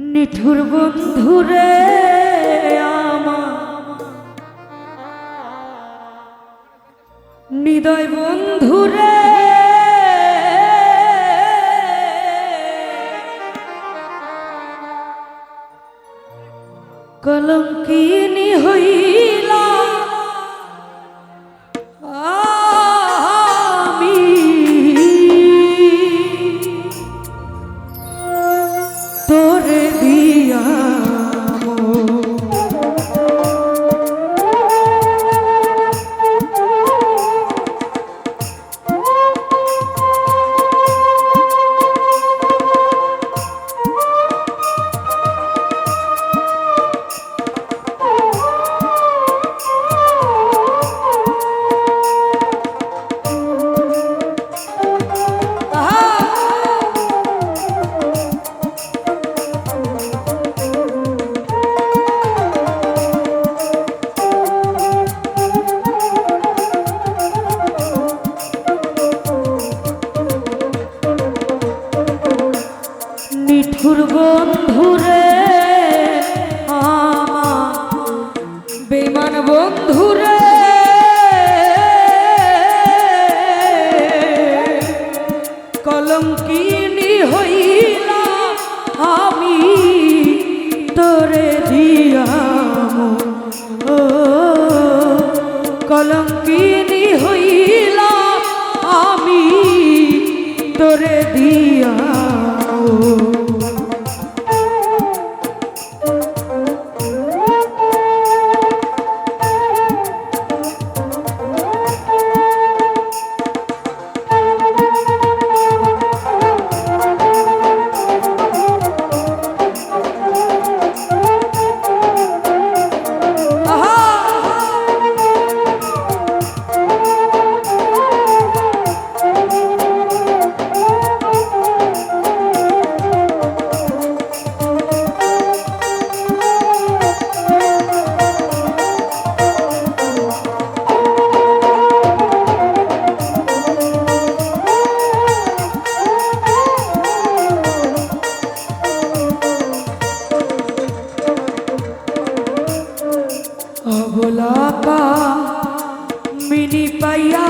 নিঠুর বন্ধুরে আমার হৃদয় বন্ধুরে কলঙ্কিনী হইলা আমি তোরে দিয়া নিঠুর বন্ধুরে আমার বেঈমান বন্ধুরে কলঙ্কিনী হইলা আমি তোরে দিয়া ও কলঙ্কিনী হইলা আমি তোরে দিয়া অবলাকা মিনি পাইয়া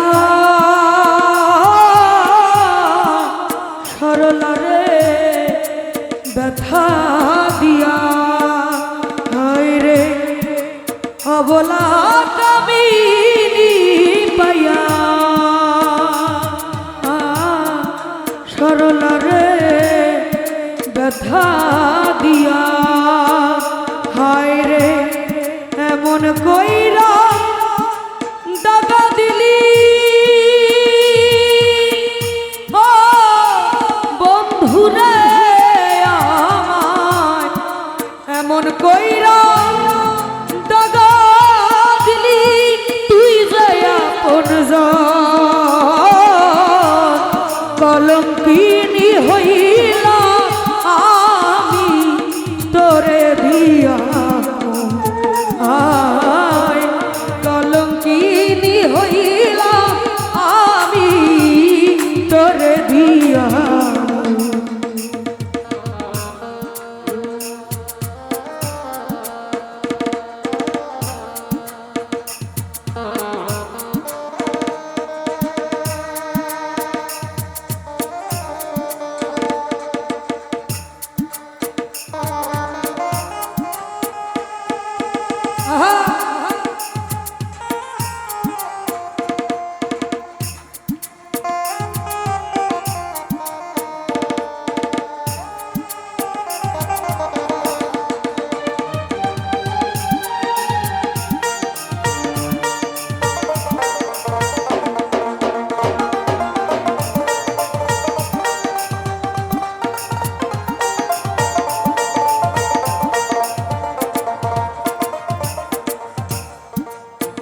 সরলারে ব্যথা দিয়া হায় রে অবলাকা মিনি পাইয়া সরলারে ব্যথা দিয়া হায় রে এমন কইরা দাগা দিলি ও বন্ধুরে আমায় এমন কইরা দাগা দিলি তুই যায় আপন কলঙ্কিনী হইলা আমি তোরে দিয়া কলঙ্কিনী হইলা আমি তোরে দিয়া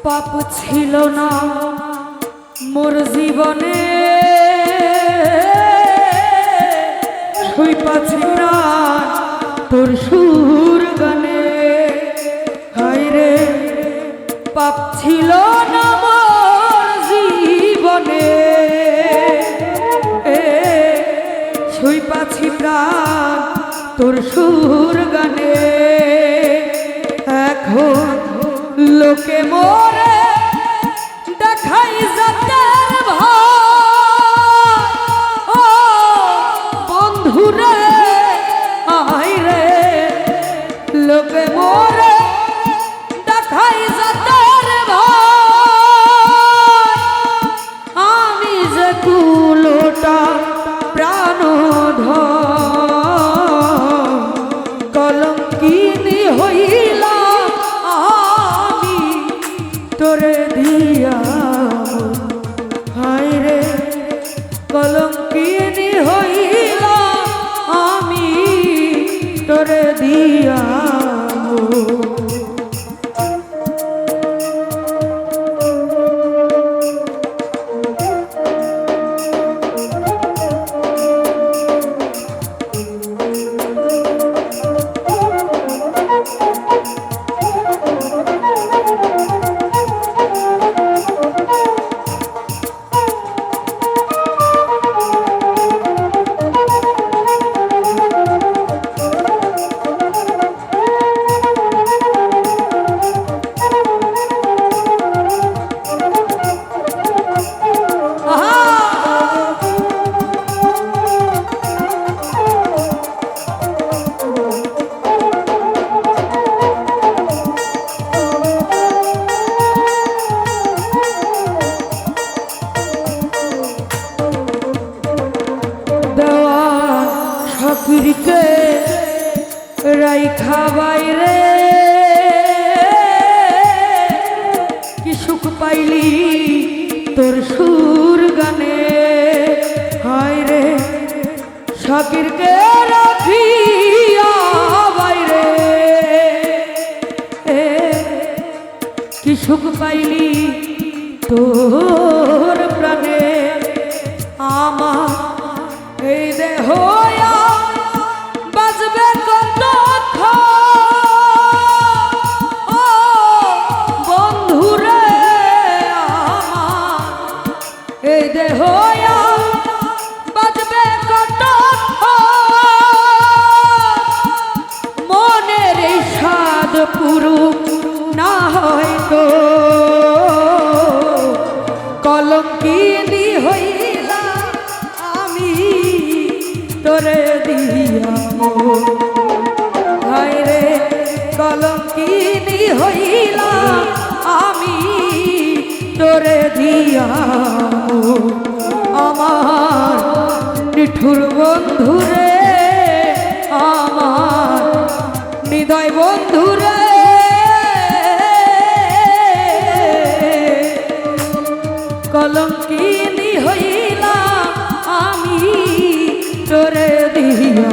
পাপ ছিল না মোর জীবনে শুই পাছি প্রাণ তোর সুর গানে হায় রে পাপ ছিল না মোর জীবনে শুই পাছি প্রাণ তোর সুর গানে এখন লোকে মোরে দেখাই জাতের ভাই ও বন্ধুরে আই রে লোকে মোরে দেখাই জাতের ভাই আমি যে কুলোটা প্রাণ কলঙ্কিনী হইলাম আমি তোরে দিয়া হায় রে কলঙ্কিনী হইলাম আমি তোরে দিয়া ফিরকে রাইখা বাইরে কি সুখ পাইলি তোর সুর গানে হায় রে শাকিরকে রাখিয়া বাইরে কি সুখ পাইলি তোর প্রাণে আমার এই দেহ বাজবে কত বন্ধুরে আমার এই দেহ বাজবে কত মনের এই স্বাদ পুরু না হয় তো কলঙ্কিনী হইলা আমি তোরে দিয়া হায় রে কলঙ্কিনী হইলা আমি তোরে দিয়া আমার নিঠুর বন্ধুরে আমার হৃদয় বন্ধুরে কলঙ্কিনী হইলা আমি তোরে দিয়া